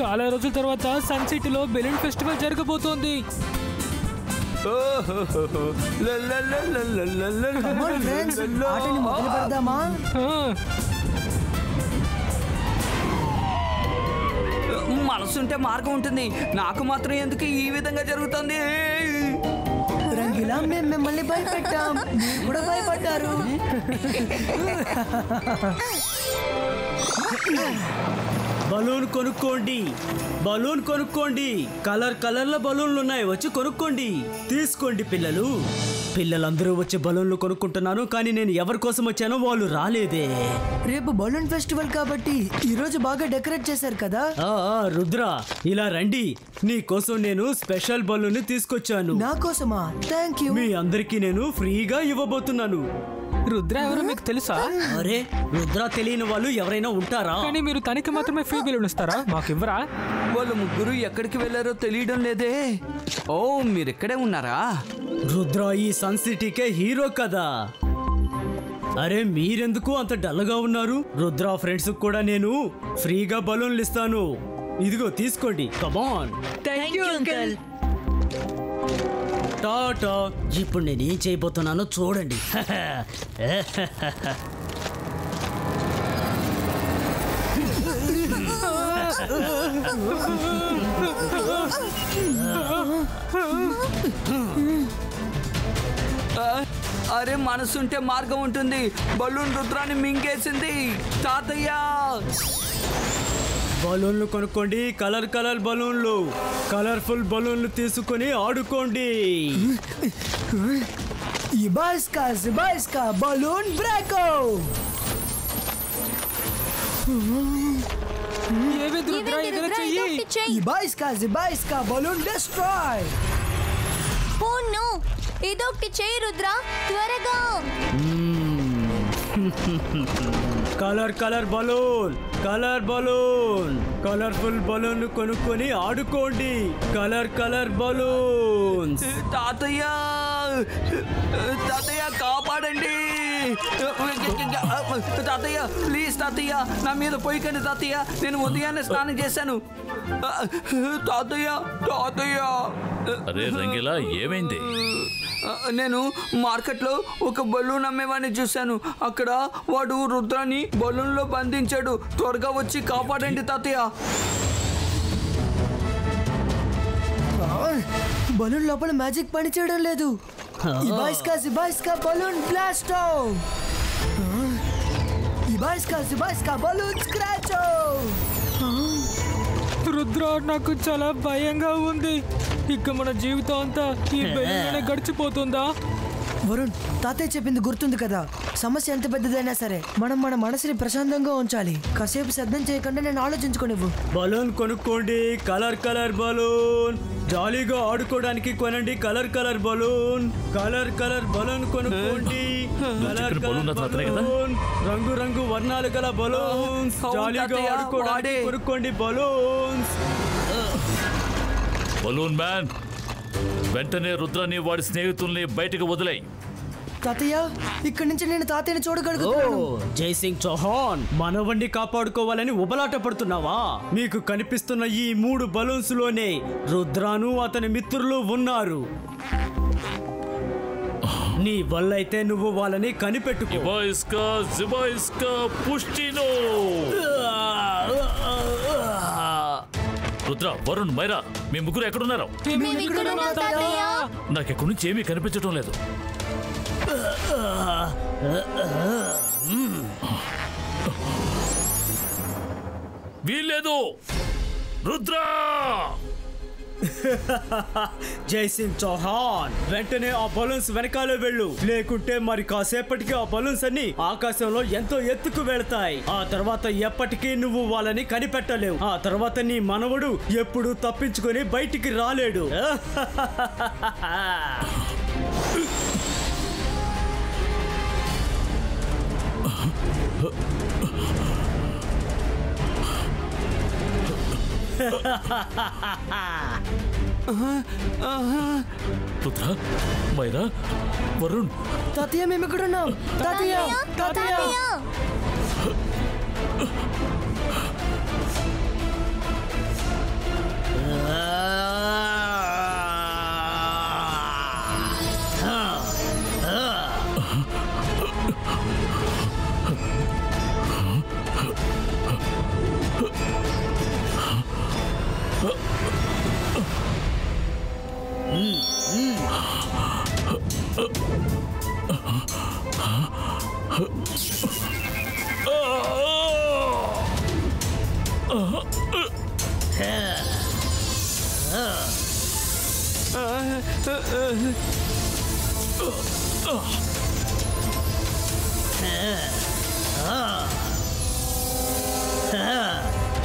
చాలా రోజుల తర్వాత సన్ సిటీలో బెలూన్ ఫెస్టివల్ జరగబోతోంది. మనసుంటే మార్గం ఉంటుంది. నాకు మాత్రం ఎందుకు ఈ విధంగా జరుగుతుంది? రంగిలా మేము మిమ్మల్ని భయపెట్టాం, మీరు కూడా భయపడ్డారు. బలూన్ కొనుక్కోండి, బలూన్ కొనుక్కోండి. కలర్ కలర్ల బలూన్లు ఉన్నాయి, వచ్చి కొనుక్కోండి. తీసుకోండి పిల్లలు. పిల్లలందరూ వచ్చి బలూన్లు కొనుక్కుంటున్నాను, కానీ నేను ఎవరి కోసం వచ్చానో వాళ్ళు రాలేదే. రేపు బలూన్ ఫెస్టివల్ కాబట్టి ఈ రోజు బాగా డెకరేట్ చేశారు కదా. రుద్ర, ఇలా రండి. నీ కోసం నేను స్పెషల్ బలూన్ తీసుకొచ్చాను. నా కోసమా? Thank you. మీ అందరికీ నేను ఫ్రీగా ఇవ్వబోతున్నాను. రుద్ర ఎవరో మీకు తెలుసా? అరే, రుద్ర తెలియని వాళ్ళు ఎవరైనా ఉంటారా? కానీ మీరు తనకి మాత్రమే ఫ్రీ బెలూన్ ఇస్తారా? మాకు ఇవ్వరా? వాళ్ళు ముగ్గురు ఎక్కడికి వెళ్ళారో తెలియడం లేదే. ఓ, మీరు ఇక్కడే ఉన్నారా? రుద్ర ఈ సన్ సిటీకే హీరో కదా. అరే, మీరెందుకు అంత డల్గా ఉన్నారు? రుద్ర ఫ్రెండ్స్ కూడా నేను ఫ్రీగా బలూన్లు ఇస్తాను. ఇదిగో తీసుకోండి. Come on. Thank you uncle. Tata. ఇప్పుడు నేను ఏం చేయబోతున్నానో చూడండి. అరే, మనసుంటే మార్గం ఉంటుంది. బలూన్ రుద్రాన్ని మింగేసింది. తాతయ్య, బలూన్లు కొనుక్కోండి. కలర్ కలర్ బలూన్లు, కలర్ఫుల్ బలూన్లు తీసుకొని ఆడుకోండి. ఇబాయిస్కా బలూన్ బ్రేకో. ఇబాయిస్కా బలూన్ డిస్ట్రాయ్. ఓ నో, ఇదొకటి చెయ్యి రుద్ర, త్వరగా. Colour colour balloon, colour balloon, colourful balloon కొనుక్కొని ఆడుకోండి. Colour colour balloons. తాతయ్య, తాతయ్య కాపాడండి. తాతయ్య ప్లీజ్, తాతయ్య నా మీద పోయికండి తాతయ్య. నేను ఉదయాన్నే స్నానం చేశాను. తాతయ్య, తాతయ్య. అరే రంగిలా, ఏమైంది? నేను మార్కెట్లో ఒక బలూన్ అమ్మేవాడిని చూశాను. అక్కడ వాడు రుద్రాన్ని బలూన్లో బంధించాడు. త్వరగా వచ్చి కాపాడండి తాతయ్య. బలూన్ లోపల మ్యాజిక్ పని చేయడం లేదు. ఇబాయిస్కా బలూన్ బ్లాస్ట్. ఇబాయిస్కా బలూన్ స్క్రాచ్. రుద్ర, నాకు చాలా భయంగా ఉంది. ఇక మన జీవితం అంతా ఈ బెలూన్ గడిచిపోతుందా? వరుణ్, తాతయ్య చెప్పింది గుర్తుంది కదా. సమస్య ఎంత పెద్దదైనా సరే మనం మన మనసుని ప్రశాంతంగా ఉంచాలి. కాసేపు శబ్దం చేయకుండా నేను ఆలోచించుకోనివ్వు. బలూన్ కొనుక్కోండి. Colour colour balloon. జాలీగా ఆడుకోవడానికి కొనండి. Colour colour balloon, colour colour balloon కొనుక్కోండి. కలర్ కలర్ బలూన్, రంగు రంగు వర్ణాలు గల బలూన్స్. జాలీగా ఆడుకోవడానికి కొనుక్కోండి బలూన్స్. బలూన్ మ్యాన్, వెంటనే రుద్రాన్ని వాడి స్నేహితుల్ని బయటకు వదిలేయి. తాతయ్య, ఇక్కడి నుంచి నేను తాతయ్యని చూడగలుగుతాను. జైసింగ్ చౌహాన్, మనవణ్ణి కాపాడుకోవాలని ఉబలాట పడుతున్నావా? మీకు కనిపిస్తున్న ఈ 3 బలూన్స్ లోనే రుద్రాను అతని మిత్రులు ఉన్నారు. నీ వల్ల అయితే నువ్వు వాళ్ళని కనిపెట్టుకో. రుద్ర, వరుణ్, మైరా, మీ ముగ్గురు ఎక్కడున్నారు? నాకెక్కడి నుంచి ఏమీ కనిపించడం లేదు. వీల్లేదు రుద్ర. జైసింగ్ చౌహాన్, వెంటనే ఆ బలూన్స్ వెనకాలే వెళ్ళు. లేకుంటే మరి కాసేపటికి ఆ బలూన్స్ అన్ని ఆకాశంలో ఎంతో ఎత్తుకు వెళ్తాయి. ఆ తర్వాత ఎప్పటికీ నువ్వు వాళ్ళని కనిపెట్టలేవు. ఆ తర్వాత నీ మనవడు ఎప్పుడు తప్పించుకొని బయటికి రాలేడు. రుద్ర, మైరా, వరుణ్. తాతయ్య, మేము ఎక్కడున్నాం? తాతయ్య, తాతయ్య.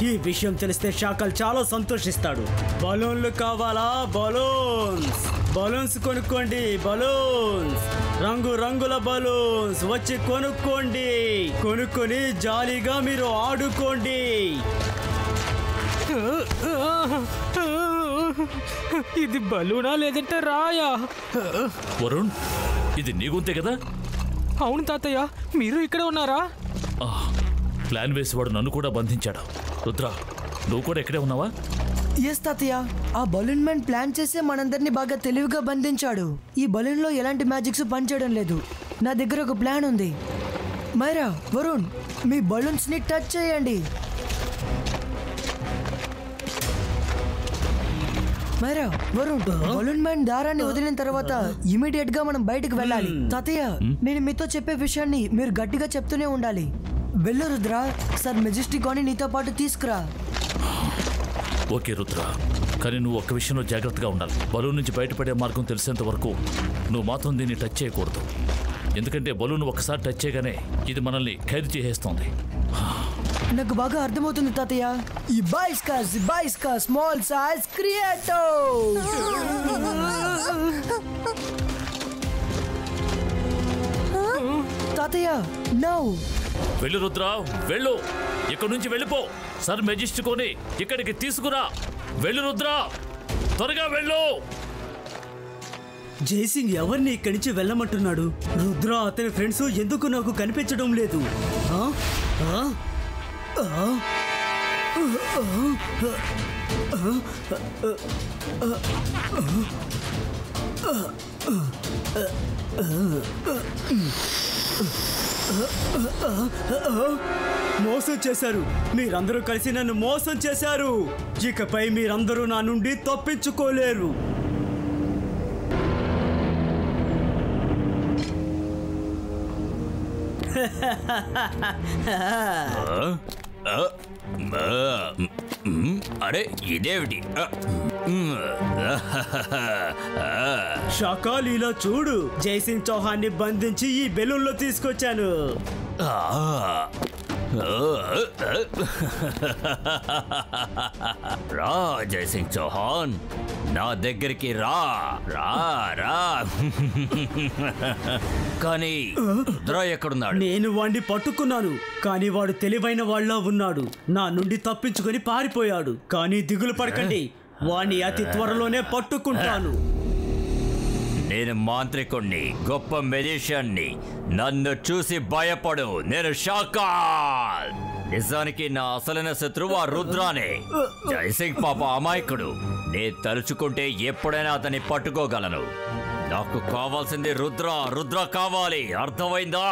ఈ విషయం తెలిస్తే షాకల్ చాలా సంతోషిస్తాడు. బలూన్లు కావాలా? బలూన్స్ బలూన్స్ కొనుక్కోండి. బలూన్స్ రంగు రంగుల బలూన్స్ వచ్చి కొనుక్కోండి. కొనుక్కొని జాలీగా మీరు ఆడుకోండి. ఇది బలూనా లేదంటే రాయా? వరుణ్, ఇది నీ గొంతే కదా? అవును తాతయ్య, మీరు ఇక్కడ ఉన్నారా? ప్లాన్ వేసేవాడు నన్ను కూడా బంధించాడు. రుద్ర, నువ్వు కూడా ఇక్కడే ఉన్నావా? ఎస్ తాతయ్య, ఆ బలూన్ మ్యాన్ ప్లాన్ చేసే మనందరినీ బాగా తెలివిగా బంధించాడు. ఈ బలూన్ లో ఎలాంటి మ్యాజిక్స్ పనిచేయడం లేదు. నా దగ్గర ఒక ప్లాన్ ఉంది. మైరా, వరుణ్, మీ బలూన్స్ ని టచ్ చేయండి. మైరా, వరుణ్, బలూన్ మ్యాన్ దారాన్ని వదిలిన తర్వాత ఇమీడియట్ గా మనం బయటకు వెళ్ళాలి. తాతయ్య, నేను మీతో చెప్పే విషయాన్ని మీరు గట్టిగా చెప్తూనే ఉండాలి. వెళ్ళు రుద్ర, సార్ మెజెస్టిక్ అని నీతో పాటు తీసుకురా. ఓకే రుద్ర, కానీ నువ్వు ఒక్క విషయంలో జాగ్రత్తగా ఉండాలి. బలూన్ నుంచి బయటపడే మార్గం తెలిసేంత వరకు నువ్వు మాత్రం దీన్ని టచ్ చేయకూడదు. ఎందుకంటే బలూన్ ఒక్కసారి టచ్ చేయగానే ఇది మనల్ని ఖైదు చేసేస్తోంది. నాకు బాగా అర్థమవుతుంది తాతయ్య. ఈ బాయ్స్కా స్మాల్ సైజ్ క్రియేటో. తాతయ్య, నౌ వెళ్ళు రుద్ర, వెళ్ళు. ఇక్కడి నుంచి వెళ్ళిపో. సర్ మెజెస్టికోని ఇక్కడికి తీసుకురా. వెళ్ళు రుద్ర, త్వరగా వెళ్ళు. జైసింగ్ ఎవరిని ఇక్కడి నుంచి వెళ్ళమంటున్నాడు? రుద్ర అతని ఫ్రెండ్స్ ఎందుకు నాకు కనిపించడం లేదు? మోసం చేశారు. మీరందరూ కలిసి నన్ను మోసం చేశారు. ఇకపై మీరందరూ నా నుండి తప్పించుకోలేరు. అరే ఇదేమిటి? షాకాల్, ఇలా చూడు. జైసింగ్ చౌహాన్ని బంధించి ఈ బెలూన్లో తీసుకొచ్చాను. రా జైసింగ్ చౌహాన్, నా దగ్గరికి రా రా రా. కానీ రుద్ర ఎక్కడున్నాడు? నేను వాడిని పట్టుకున్నాను, కానీ వాడు తెలివైన వాళ్ళ ఉన్నాడు. నా నుండి తప్పించుకొని పారిపోయాడు. కానీ దిగులు పడకండి, వాణ్ణి అతి త్వరలోనే పట్టుకుంటాను. నేను మాంత్రికుణ్ణి, గొప్ప మెజిషియన్ని. నన్ను చూసి భయపడు. నేను షాకాల్. నిజానికి నా అసలైన శత్రువు ఆ రుద్రానే. జైసింగ్ పాప అమాయకుడు. నేను తలుచుకుంటే ఎప్పుడైనా అతన్ని పట్టుకోగలను. నాకు కావాల్సింది రుద్ర. రుద్ర కావాలి, అర్థమైందా?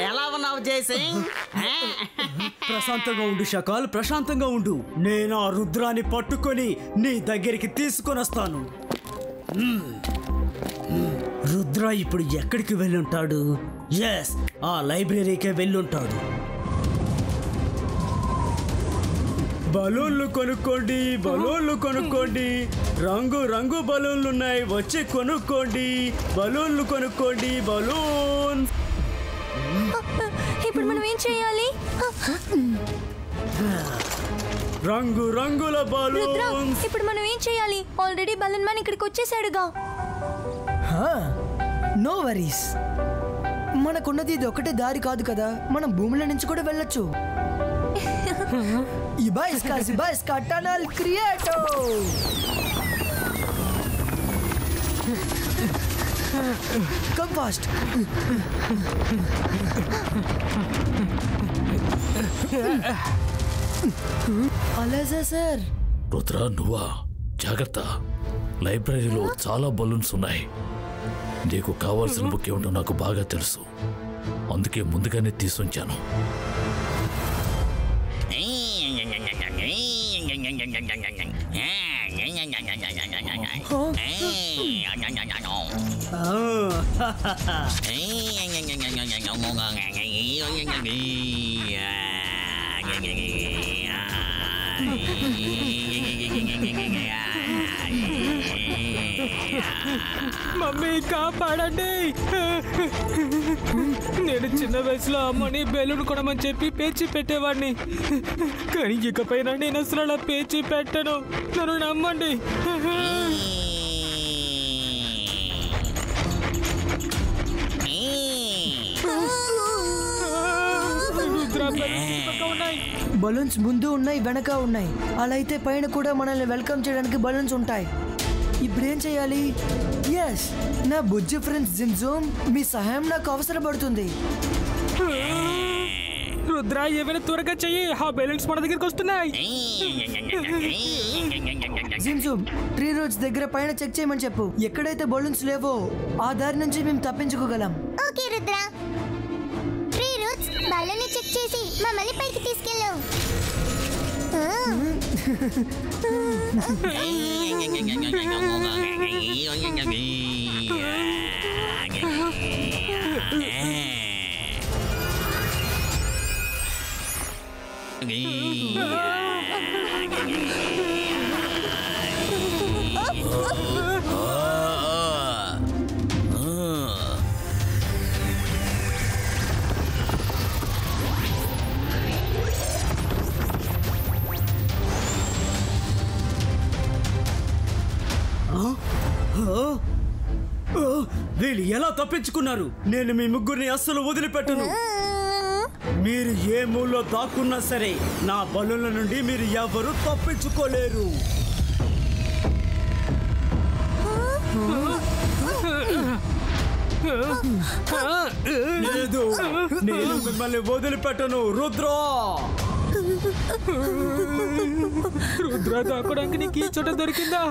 ఎలా ఉన్నావు జైసింగ్? ప్రశాంతంగా ఉండు షకాల్, ప్రశాంతంగా ఉండు. నేను ఆ రుద్రాన్ని పట్టుకొని నీ దగ్గరికి తీసుకొని వస్తాను. రుద్ర ఇప్పుడు ఎక్కడికి వెళ్ళుంటాడు? ఎస్, ఆ లైబ్రరీకే వెళ్ళుంటాడు. బలూన్లు కొనుక్కోండి, బలూన్లు కొనుక్కోండి. రంగు రంగు బలూన్లు ఉన్నాయి, వచ్చి కొనుక్కోండి. బలూన్లు కొనుక్కోండి, బలూన్. ఇప్పుడు మనం ఏం చేయాలి? రంగు రంగుల రుద్ర, బలూన్. ఇప్పుడు మనం ఏం చేయాలి? ఆల్రెడీ బలూన్ మ్యాన్ ఇక్కడికి వచ్చేసాడుగా. నో వరీస్, మనకున్నది ఇది ఒకటే దారి కాదు కదా. మనం భూముల నుంచి కూడా వెళ్ళొచ్చు. ఇబాయిస్కా టనల్ క్రియేటో. Come fast. అలాగే సార్. రుద్ర నువ్వా? జాగ్రత్త, లైబ్రరీలో చాలా బలూన్స్ ఉన్నాయి. నీకు కావాల్సిన బుక్ ఏమిటో నాకు బాగా తెలుసు, అందుకే ముందుగానే తీసుంచాను. మమ్మీ కాపాడండి. నేను చిన్న వయసులో అమ్మని బెలూన్ కొనమని చెప్పి పేచి పెట్టేవాడిని, కానీ ఇకపైన నేను అసలు అలా పేచి పెట్టను. నన్ను నమ్మండి. బలూన్స్ ముందు ఉన్నాయి, వెనక ఉన్నాయి. అలా అయితే పైన కూడా మనల్ని వెల్కమ్ చేయడానికి బలూన్స్ ఉంటాయి. ఇప్పుడేం చేయాలి? ఎస్, నా బుజ్జి ఫ్రెండ్స్ జిన్జూమ్, మీ సహాయం నాకు అవసరపడుతుంది. రుద్ర, ఏమైనా త్వరగా చెయ్యి, ఆ బెలూన్స్ మన దగ్గరికి వస్తున్నాయి. జిన్జూమ్, ట్రీ రూట్స్ దగ్గర పైన చెక్ చేయమని చెప్పు. ఎక్కడైతే బలూన్స్ లేవో ఆ దారి నుంచి మేము తప్పించుకోగలం. Okay Rudra. Tree roots balloon check చేసి మమ్మల్ని పైకి తీసుకెళ్ళు. వీళ్ళు ఎలా తప్పించుకున్నారు? నేను మీ ముగ్గురిని అస్సలు వదిలిపెట్టను. మీరు ఏ మూలలో దాక్కున్నా సరే నా బలూన్ల నుండి మీరు ఎవరు తప్పించుకోలేరు. లేదు, నేను మిమ్మల్ని వదిలిపెట్టను. రుద్ర, రుద్ర, దాకోడానికి నీకు ఈ చోట దొరికిందా?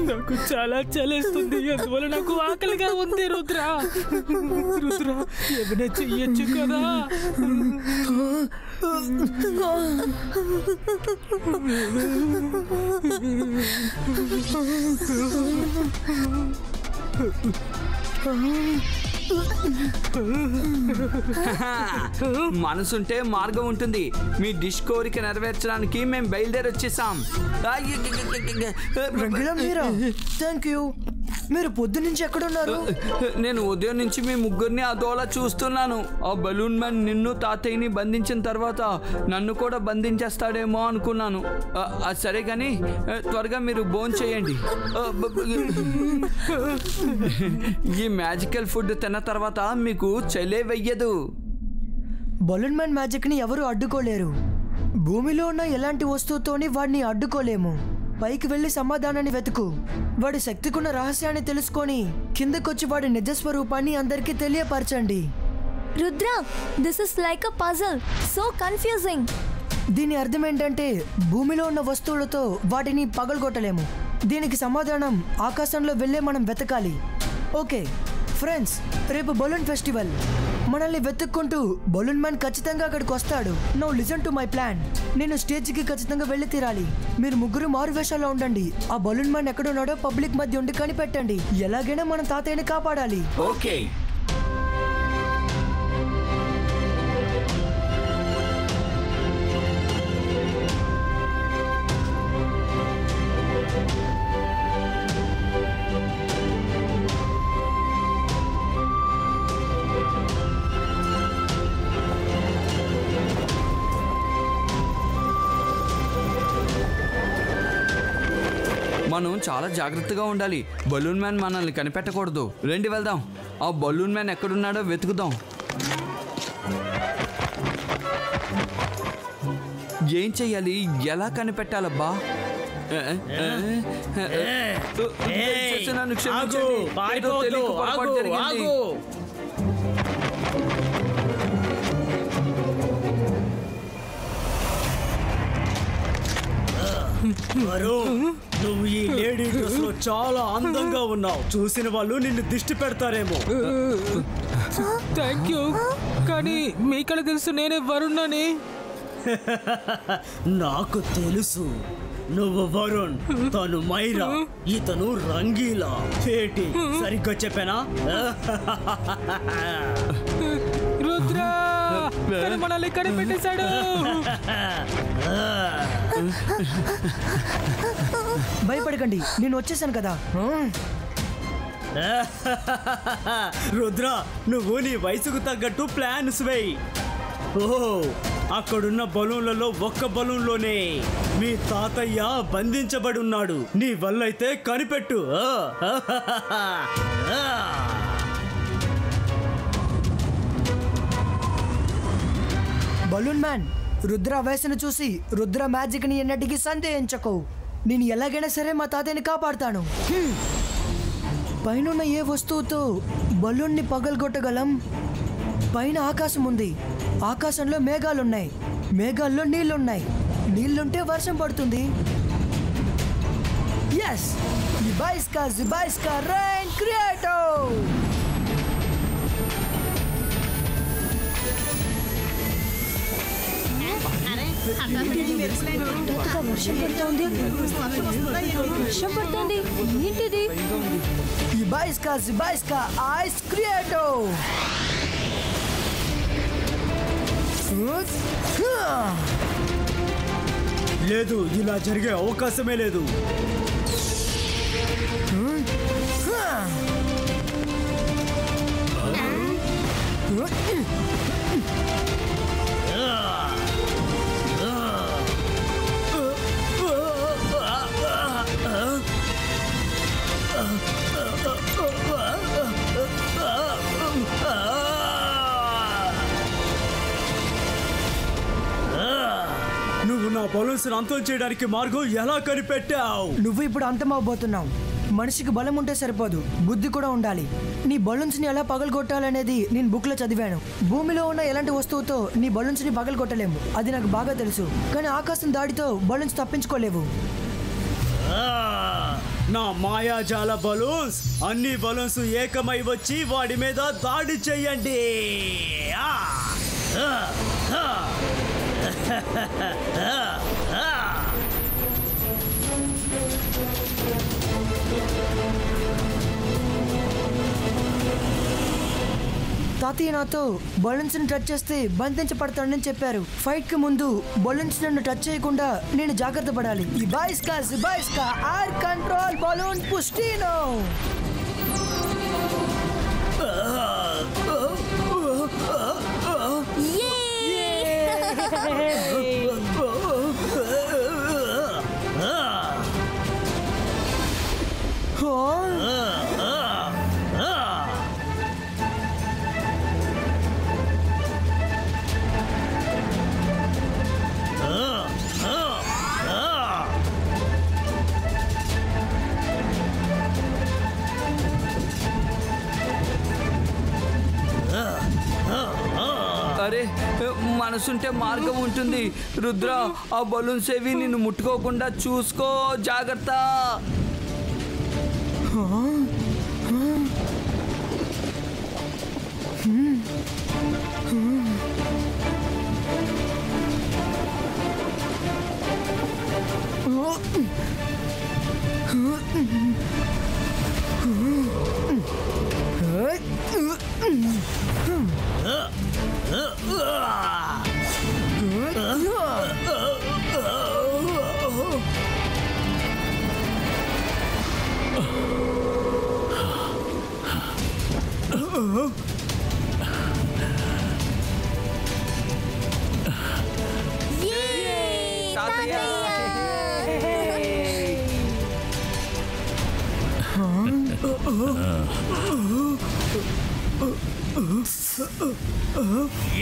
నాకు చాలా చలేస్తుంది, అందువల్ల నాకు ఆకలిగా ఉంది. రుద్ర, రుద్ర, ఏమైనా చెయ్యొచ్చు కదా? మనసుంటే మార్గం ఉంటుంది. మీ డిష్ కోరిక నెరవేర్చడానికి మేము బయలుదేరి వచ్చేసాం. Thank you. మీరు పొద్దు నుంచి ఎక్కడున్నారు? నేను ఉదయం నుంచి మీ ముగ్గురిని అదోలా చూస్తున్నాను. ఆ బలూన్ మ్యాన్ నిన్ను తాతయ్యని బంధించిన తర్వాత నన్ను కూడా బంధించేస్తాడేమో అనుకున్నాను. సరే కానీ త్వరగా మీరు భోజనం చేయండి. ఈ మ్యాజికల్ ఫుడ్ తిన్న తర్వాత మీకు చలే వెయ్యదు. బలూన్ మ్యాన్ మ్యాజిక్ ని ఎవరు అడ్డుకోలేరు. భూమిలో ఉన్న ఎలాంటి వస్తువుతోని వాడిని అడ్డుకోలేము. పైకి వెళ్ళి సమాధానాన్ని వెతుకు. వాడి శక్తికున్న రహస్యాన్ని తెలుసుకొని కిందకొచ్చి వాడి నిజస్వరూపాన్ని అందరికీ తెలియపరచండి. Rudra, this is like a puzzle, so confusing. దీని అర్థం ఏంటంటే భూమిలో ఉన్న వస్తువులతో వాటిని పగలగొట్టలేము. దీనికి సమాధానం ఆకాశంలో వెళ్ళే మనం వెతకాలి. ఓకే ఫ్రెండ్స్, రేపు బలూన్ ఫెస్టివల్. మనల్ని వెతుక్కుంటూ బలూన్ మ్యాన్ ఖచ్చితంగా అక్కడికి వస్తాడు. Now listen to my plan. నేను స్టేజ్కి ఖచ్చితంగా వెళ్ళి తీరాలి. మీరు ముగ్గురు మారు వేషాల్లో ఉండండి. ఆ బలూన్ మ్యాన్ ఎక్కడున్నాడో పబ్లిక్ మధ్య ఉండి కనిపెట్టండి. ఎలాగైనా మన తాతయ్యని కాపాడాలి. ఓకే. మనం చాలా జాగ్రత్తగా ఉండాలి. బలూన్ మ్యాన్ మనల్ని కనిపెట్టకూడదు. రండి వెళ్దాం. ఆ బలూన్ మ్యాన్ ఎక్కడున్నాడో వెతుకుదాం. ఏం చెయ్యాలి? ఎలా కనిపెట్టాలబ్బా? దయచేసి నన్ను ఆగు, క్షమించండి. ఏదో పారిపోవద్దు, తెలియక పొరపాటు ఆగు, జరిగింది. ఆగు. వరుణ్, నువ్వు ఈ లేడీ డ్రెస్ లో చాలా అందంగా ఉన్నావు. చూసిన వాళ్ళు నిన్ను దిష్టి పెడతారేమో. Thank you. కానీ మీకడ తెలుసు నేనే వరుణ్ణని. నాకు తెలుసు నువ్వు వరుణ్, తను మైరా, ఇతను రంగీలా. ఏంటి సరిగ్గా చెప్పానా? రుద్ర తను మనల్ని కనిపెట్టేశాడు. భయపడకండి, నేను వచ్చేసాను కదా. రుద్ర, నువ్వు నీ వయసుకు తగ్గట్టు ప్లాన్స్ వేయి. ఓహో, అక్కడున్న బలూన్లలో ఒక్క బలూన్లోనే మీ తాతయ్య బంధించబడి ఉన్నాడు. నీ వల్లైతే కనిపెట్టు. బలూన్ మ్యాన్, రుద్ర వయసును చూసి రుద్ర మ్యాజిక్ ని ఎన్నటికీ సందేహించకు. నేను ఎలాగైనా సరే మా తాతయ్యని కాపాడుతాను. పైన ఏ వస్తువుతో బలూన్ని పగలగొట్టగలం? పైన ఆకాశం ఉంది, ఆకాశంలో మేఘాలున్నాయి, మేఘాల్లో నీళ్లున్నాయి, నీళ్లుంటే వర్షం పడుతుంది. ఎస్, జిబాయిస్కా రెయిన్ క్రియేటో. వర్షం పడుతోంది. వర్షం పడుతోంది. ఏంటిది? జిబాయిస్కా ఐస్ క్రియేటో. లేదు, ఇలా జరిగే అవకాశమే లేదు. నువ్వు నా బలూన్స్ అంతం చేయడానికి మార్గం ఎలా కనిపెట్టావు? నువ్వు ఇప్పుడు అంతమవబోతున్నావు. మనిషికి బలం ఉంటే సరిపోదు, బుద్ధి కూడా ఉండాలి. నీ బలూన్స్ ని ఎలా పగలగొట్టాలనేది నేను బుక్ లో చదివాను. భూమిలో ఉన్న ఎలాంటి వస్తువుతో నీ బలూన్స్ ని పగలగొట్టలేము, అది నాకు బాగా తెలుసు. కానీ ఆకాశం దాడితో బలూన్స్ తప్పించుకోలేవు. నా మాయాజాల బలూన్స్, అన్ని బలూన్స్ ఏకమై వచ్చి వాడి మీద దాడి చెయ్యండి. తాతయ్య నాతో బలూన్స్ ని టచ్ చేస్తే బంధించబడతాడని చెప్పారు. ఫైట్ కి ముందు బలూన్స్ నన్ను టచ్ చేయకుండా నేను జాగ్రత్త పడాలి. జిబాయిస్కా ఎయిర్ కంట్రోల్ బలూన్ పుస్టినో. అరే, మనసుంటే మార్గం ఉంటుంది. రుద్ర, ఆ బలూన్స్ ఏవి నిన్ను ముట్టుకోకుండా చూసుకో, జాగ్రత్త.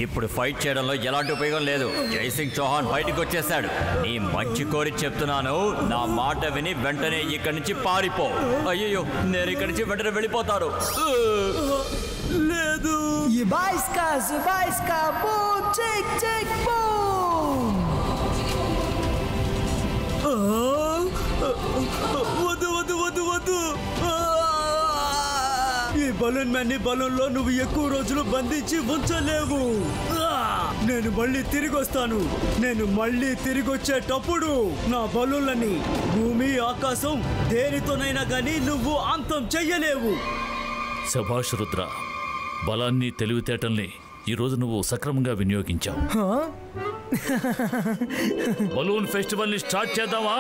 ఇప్పుడు ఫైట్ చేయడంలో ఎలాంటి ఉపయోగం లేదు. జైసింగ్ చౌహాన్ బయటకు వచ్చేసాడు. నీ మంచి కోరి చెప్తున్నాను, నా మాట విని వెంటనే ఇక్కడి నుంచి పారిపో. అయ్యో, నేను ఇక్కడి నుంచి వెంటనే వెళ్ళిపోతాను. లేదు. వద్దు వద్దు వద్దు వద్దు. ఈ బలూన్ మ్యాన్ ని బలూన్ లో నువ్వు ఎక్కువ రోజులు బంధించి ఉంచలేవు. నేను మళ్ళీ తిరిగి వస్తాను. నేను మళ్ళీ తిరిగి వచ్చేటప్పుడు నా బలూన్లని భూమి ఆకాశం దేనితోనైనా కానీ నువ్వు అంతం చెయ్యలేవు. శభాష్ రుద్ర, బలాన్ని తెలివితేటల్ని ఈరోజు నువ్వు సక్రమంగా వినియోగించావు. బలూన్ ఫెస్టివల్ ని స్టార్ట్ చేద్దామా?